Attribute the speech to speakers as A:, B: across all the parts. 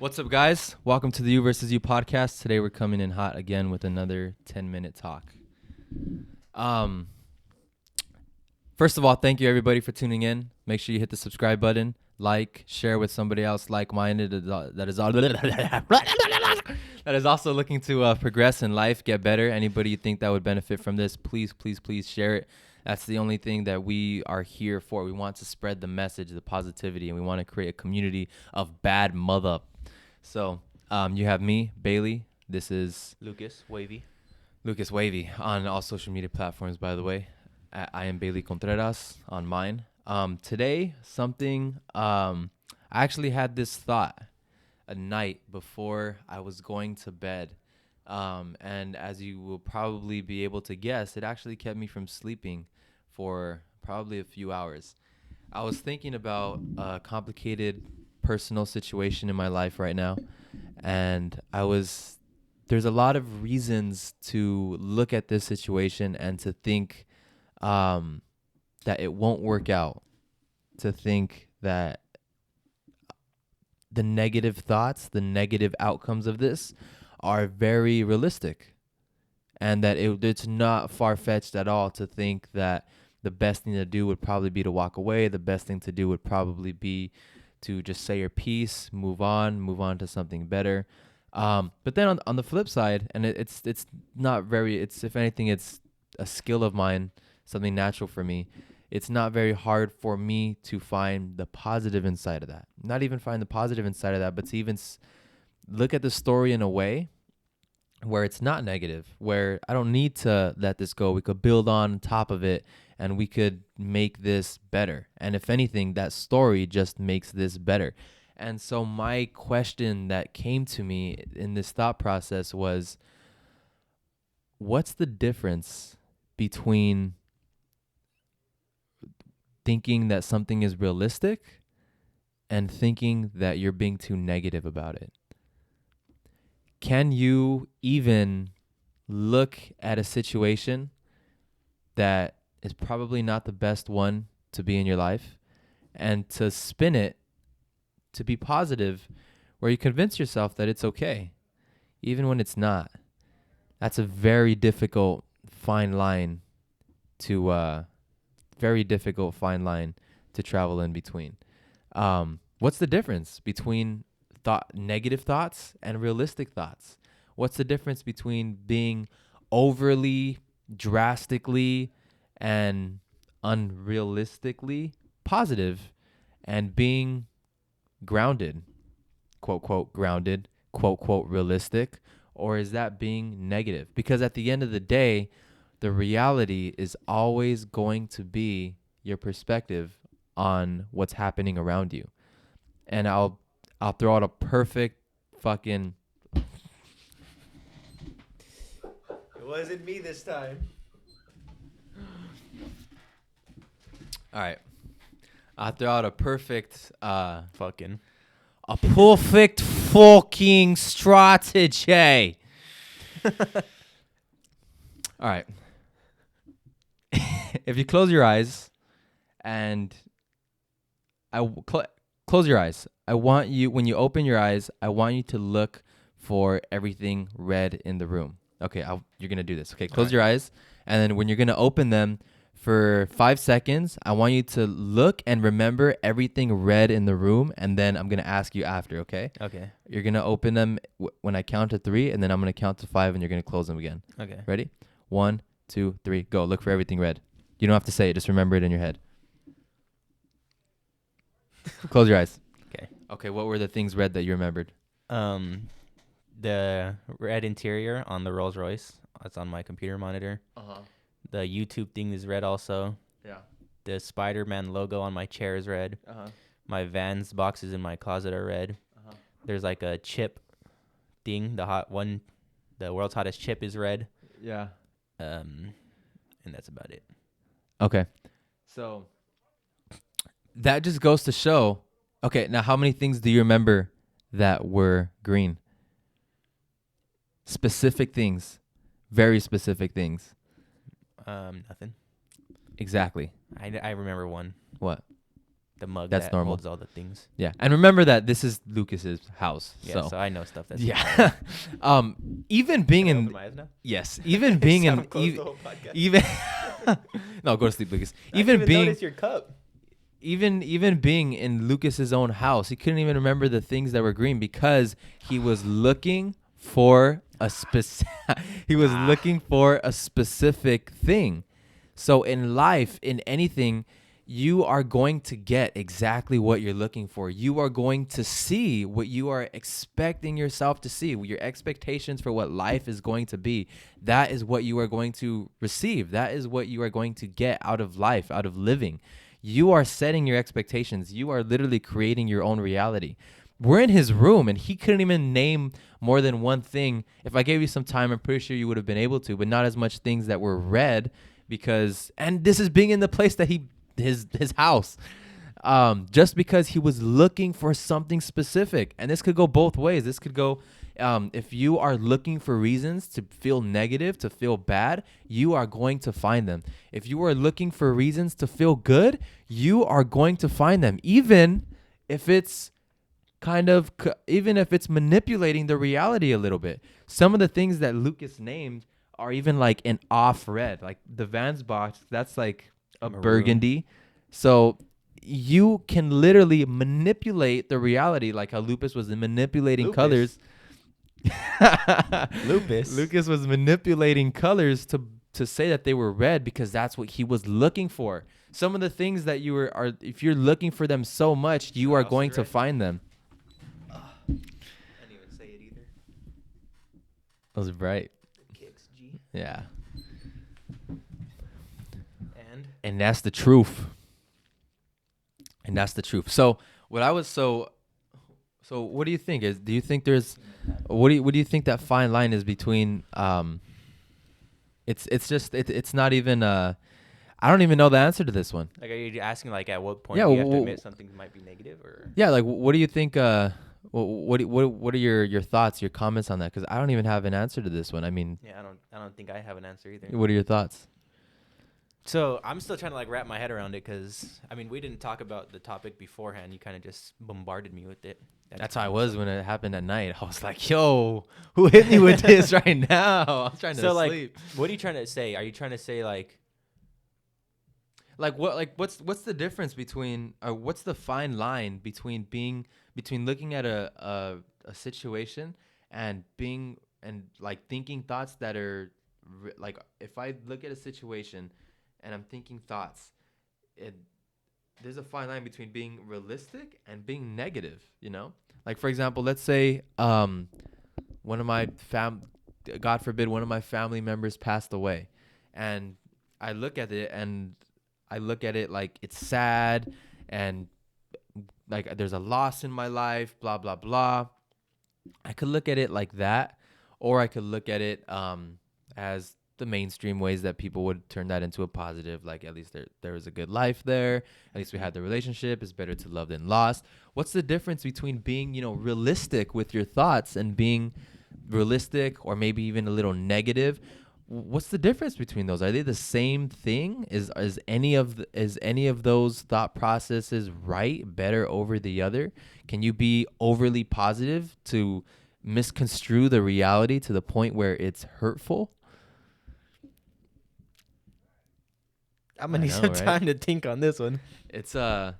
A: What's up, guys? Welcome to the You versus You podcast. Today we're coming in hot again with another 10-minute talk. Um, First of all, thank you everybody for tuning in. Make sure you hit the subscribe button, like, share with somebody else like-minded that is also looking to progress in life, get better. Anybody you think that would benefit from this, please share it. That's the only thing that we are here for. We want to spread the message, the positivity, and we want to create a community of bad mother. So you have me, Bailey. This is
B: Lucas Wavy.
A: Lucas Wavy on all social media platforms, by the way. I am Bailey Contreras on mine. Today, I actually had this thought a night before I was going to bed. And as you will probably be able to guess, it actually kept me from sleeping for probably a few hours. I was thinking about a complicated personal situation in my life right now. And there's a lot of reasons to look at this situation and to think that it won't work out, to think that the negative thoughts, the negative outcomes of this are very realistic, and that it's not far-fetched at all to think that the best thing to do would probably be to walk away. The best thing to do would probably be to just say your piece, move on to something better. But then on the flip side, and it's not very, it's, if anything, it's a skill of mine, something natural for me. It's not very hard for me to find the positive inside of that. Not even find the positive inside of that, but to even look at the story in a way where it's not negative, where I don't need to let this go. We could build on top of it and we could make this better. And if anything, that story just makes this better. And so my question that came to me in this thought process was, what's the difference between thinking that something is realistic and thinking that you're being too negative about it? Can you even look at a situation that is probably not the best one to be in your life and to spin it to be positive, where you convince yourself that it's okay, even when it's not? That's a very difficult fine line to travel in between. What's the difference between negative thoughts and realistic thoughts? What's the difference between being overly, drastically, and unrealistically positive and being grounded, quote, quote, realistic? Or is that being negative? Because at the end of the day, the reality is always going to be your perspective on what's happening around you. And I'll throw out a perfect fucking...
B: It wasn't me this time.
A: All right. I'll throw out a perfect
B: Fucking.
A: a perfect fucking strategy. All right. If you close your eyes and close your eyes. I want you, when you open your eyes, I want you to look for everything red in the room. Okay, you're going to do this. Okay, close your eyes. And then when you're going to open them for 5 seconds, I want you to look and remember everything red in the room. And then I'm going to ask you after, okay?
B: Okay.
A: You're going to open them when I count to 3, and then I'm going to count to 5, and you're going to close them again.
B: Okay.
A: Ready? 1, 2, 3, go. Look for everything red. You don't have to say it. Just remember it in your head. Close your eyes.
B: Okay.
A: Okay, what were the things red that you remembered?
B: The red interior on the Rolls Royce. That's on my computer monitor.
A: Uh-huh.
B: The YouTube thing is red also.
A: Yeah.
B: The Spider-Man logo on my chair is red.
A: Uh-huh.
B: My Vans boxes in my closet are red.
A: Uh-huh.
B: There's like a chip thing. The world's hottest chip is red.
A: Yeah.
B: And that's about it.
A: Okay. So that just goes to show. Okay, now how many things do you remember that were green? Specific things. Very specific things.
B: Nothing.
A: Exactly.
B: I remember one.
A: What?
B: the mug
A: That's
B: that
A: normal.
B: holds all the things.
A: Yeah, and remember that this is Lucas's house.
B: Yeah,
A: So
B: so I know stuff that's
A: yeah, even being
B: Can I open
A: in
B: my eyes now?
A: yes, even being in
B: Sound closed the whole podcast.
A: even no, go to sleep, Lucas.
B: I didn't
A: Even
B: even
A: being
B: notice your cup.
A: even being in Lucas's own house, he couldn't even remember the things that were green because he was looking for a he was looking for a specific thing. So in life, in anything, you are going to get exactly what you're looking for. You are going to see what you are expecting yourself to see. Your expectations for what life is going to be. That is what you are going to receive. That is what you are going to get out of life, out of living. You are setting your expectations. You are literally creating your own reality. We're in his room and he couldn't even name more than one thing. If I gave you some time, I'm pretty sure you would have been able to, but not as much things that were red because, and this is being in the place that his house, just because he was looking for something specific. And this could go both ways. This could go, if you are looking for reasons to feel negative, to feel bad, you are going to find them. If you are looking for reasons to feel good, you are going to find them, even if it's even if it's manipulating the reality a little bit. Some of the things that Lucas named are even like an off red, like the Vans box. That's like a
B: Maroon.
A: burgundy. So you can literally manipulate the reality, like how Lupus was manipulating
B: Lupus?
A: colors.
B: Lupus.
A: Lucas was manipulating colors to say that they were red because that's what he was looking for. Some of the things that are if you're looking for them so much, you are going to find them.
B: I didn't even say it either.
A: That was bright.
B: Kicks, G.
A: Yeah.
B: And
A: that's the truth. And that's the truth. So what do you think? Do you think there's what do you think that fine line is between it's not even I don't even know the answer to this one.
B: like, are you asking like at what point
A: Yeah,
B: do you have to admit something might be negative, or?
A: Yeah, like what do you think what are your thoughts, your comments on that? Cuz I don't even have an answer to this one. I mean,
B: Yeah, I don't think I have an answer either.
A: what are your thoughts?
B: So I'm still trying to like wrap my head around it because I mean we didn't talk about the topic beforehand. You kind of just bombarded me with it.
A: That's how I was when it happened at night. I was like, "Yo, who hit me with this right now?" I was trying to sleep.
B: What are you trying to say? Are you trying to say like
A: what's the difference between or what's the fine line between looking at a situation and being and like thinking thoughts that are like if I look at a situation and I'm thinking thoughts, there's a fine line between being realistic and being negative, you know? Like for example, let's say one of my God forbid one of my family members passed away, and I look at it like it's sad and like there's a loss in my life, blah blah blah. I could look at it like that, or I could look at it as the mainstream ways that people would turn that into a positive, like at least there was a good life there, at least we had the relationship, it's better to love than lost. What's the difference between being, realistic with your thoughts and being realistic or maybe even a little negative? What's the difference between those? Are they the same thing? Is any of those thought processes right, better over the other? Can you be overly positive to misconstrue the reality to the point where it's hurtful?
B: I'm gonna need some time to think on this one.
A: It's I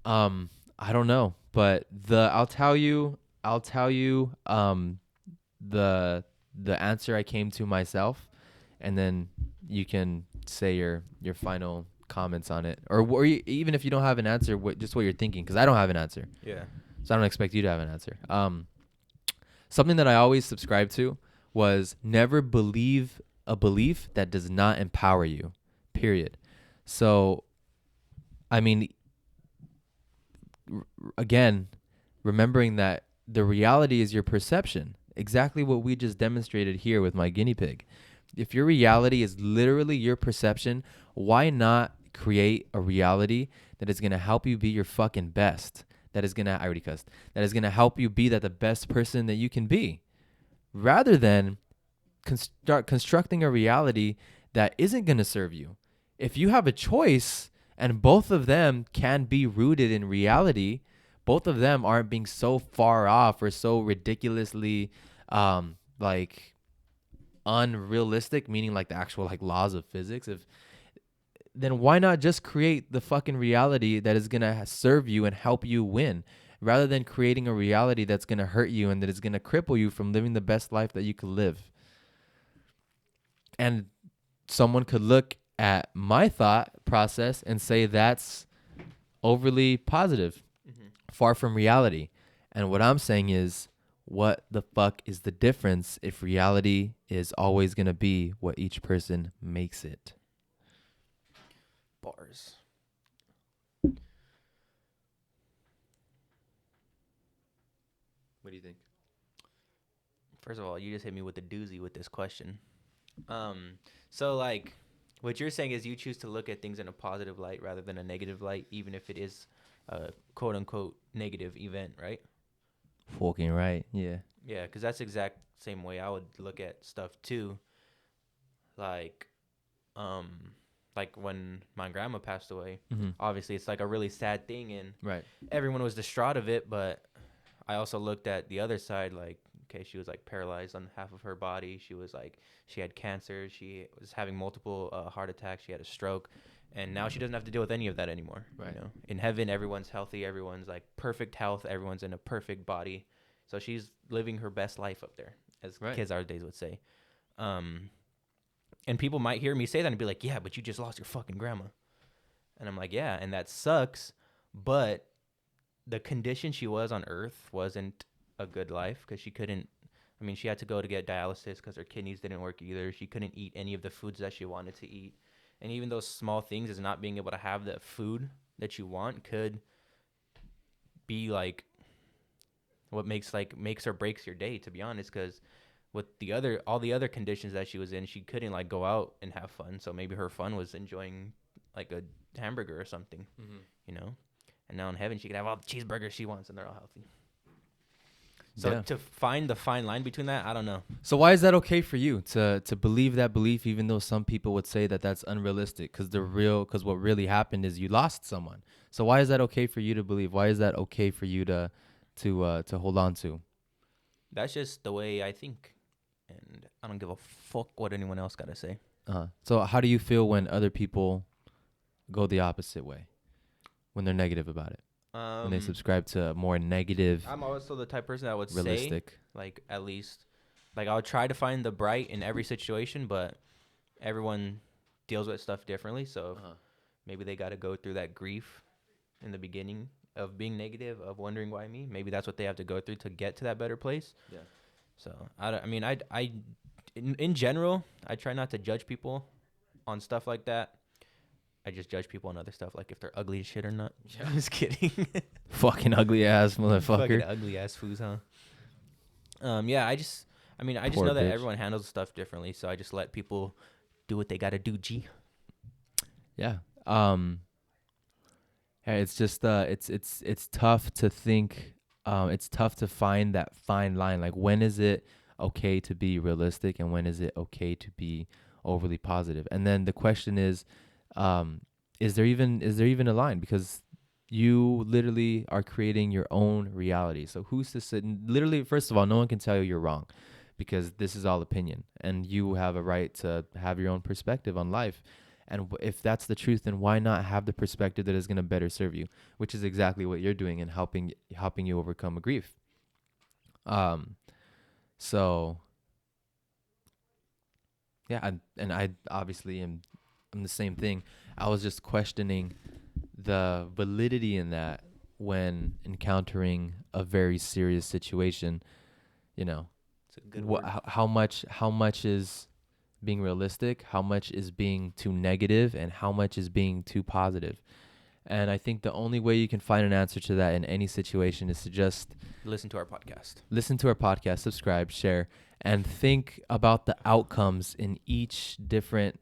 A: don't know, but I'll tell you the answer I came to myself, and then you can say your final comments on it, or even if you don't have an answer, just what you're thinking, because I don't have an answer.
B: Yeah.
A: So I don't expect you to have an answer. Something that I always subscribed to was never believe a belief that does not empower you. Period. So, I mean, again, remembering that the reality is your perception. Exactly what we just demonstrated here with my guinea pig. If your reality is literally your perception, why not create a reality that is going to help you be your fucking best? That is going to, I already cussed, that is going to help you be the best person that you can be. Rather than start constructing a reality that isn't going to serve you. If you have a choice And both of them can be rooted in reality. Both of them aren't being so far off or so ridiculously like unrealistic, meaning like the actual like laws of physics. If then why not just create the fucking reality that is gonna serve you and help you win, rather than creating a reality that's gonna hurt you and that is gonna cripple you from living the best life that you could live. And someone could look at my thought process and say that's overly positive, far from reality. And what I'm saying is, what the fuck is the difference if reality is always going to be what each person makes it?
B: Bars.
A: What do you think?
B: First of all, you just hit me with a doozy with this question. So like, what you're saying is you choose to look at things in a positive light rather than a negative light, even if it is a quote unquote negative event, right?
A: Fucking right. Yeah.
B: Yeah, because that's exact same way I would look at stuff too. Like, um, like when my grandma passed away,
A: Mm-hmm.
B: obviously it's like a really sad thing, and
A: Right.
B: everyone was distraught of it. But I also looked at the other side, like, okay, she was like paralyzed on half of her body. She was like, she had cancer. She was having multiple heart attacks. She had a stroke, and now she doesn't have to deal with any of that anymore.
A: Right.
B: You know, in heaven, everyone's healthy. Everyone's like perfect health. Everyone's in a perfect body. So she's living her best life up there, as
A: Right.
B: kids our days would say. And people might hear me say that and be like, yeah, but you just lost your fucking grandma. And I'm like, yeah, and that sucks. But the condition she was on Earth wasn't a good life because she couldn't. I mean, she had to go to get dialysis because her kidneys didn't work either. She couldn't eat any of the foods that she wanted to eat. And even those small things as not being able to have the food that you want could be like what makes or breaks your day, to be honest, because with all the other conditions that she was in, she couldn't like go out and have fun. So maybe her fun was enjoying like a hamburger or something, you know. And now in heaven, she can have all the cheeseburgers she wants, and they're all healthy. So
A: Yeah.
B: to find the fine line between that, I don't know.
A: So why is that okay for you to believe that belief, even though some people would say that that's unrealistic? Because what really happened is you lost someone. So why is that okay for you to believe? Why is that okay for you to hold on to?
B: That's just the way I think, and I don't give a fuck what anyone else got to say.
A: So how do you feel when other people go the opposite way, when they're negative about it, when they subscribe to a more negative,
B: I'm also the type of person that would
A: realistic?
B: say, like, at least, like, I would try to find the bright in every situation, but everyone deals with stuff differently. So maybe they got to go through that grief in the beginning of being negative, of wondering why me. Maybe that's what they have to go through to get to that better place.
A: Yeah.
B: So I mean, in general, I try not to judge people on stuff like that. I just judge people on other stuff, like if they're ugly as shit or not.
A: Yeah.
B: Just kidding.
A: Fucking ugly ass
B: Fucking
A: motherfucker.
B: ugly ass foos, huh? Yeah, I just
A: Poor
B: know that
A: bitch.
B: everyone handles stuff differently, so I just let people do what they gotta do.
A: Yeah. Hey, it's just it's tough to think. It's tough to find that fine line. Like, when is it okay to be realistic and when is it okay to be overly positive? And then the question is there even a line? Because you literally are creating your own reality. So who's to sit? Literally, first of all, no one can tell you you're wrong, because this is all opinion, and you have a right to have your own perspective on life. And if that's the truth, then why not have the perspective that is going to better serve you, which is exactly what you're doing and helping you overcome a grief. So yeah, I obviously I'm the same thing. I was just questioning the validity in that when encountering a very serious situation. You know,
B: It's a good word.
A: how much is being realistic, how much is being too negative, and how much is being too positive. And I think the only way you can find an answer to that in any situation is to just
B: Listen to our podcast.
A: listen to our podcast, subscribe, share, and think about the outcomes in each different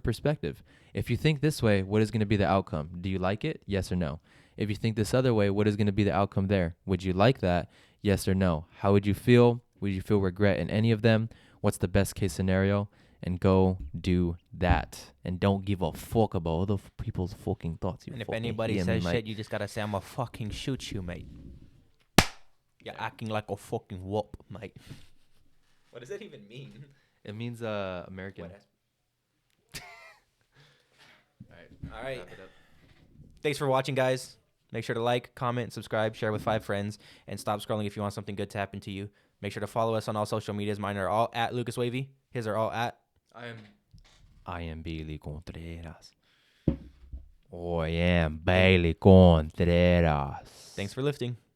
A: perspective. If you think this way, what is going to be the outcome? Do you like it? Yes or no? If you think this other way, what is going to be the outcome there? Would you like that? Yes or no? How would you feel? Would you feel regret in any of them? What's the best case scenario? and go do that. And don't give a fuck about other people's fucking thoughts. You
B: And if
A: fucking
B: anybody
A: hear me,
B: says
A: mate?
B: shit, you just gotta say, "I'ma fucking shoot you, mate." You're acting like a fucking whoop, mate. What does that even mean?
A: It means American.
B: What
A: All right.
B: All right.
A: Wrap it up.
B: Thanks for watching, guys. Make sure to like, comment, subscribe, share with 5 friends, and stop scrolling if you want something good to happen to you. Make sure to follow us on all social medias. Mine are all at Lucas Wavy. His are all at.
A: I am Bailey Contreras. I am Bailey Contreras.
B: Thanks for lifting.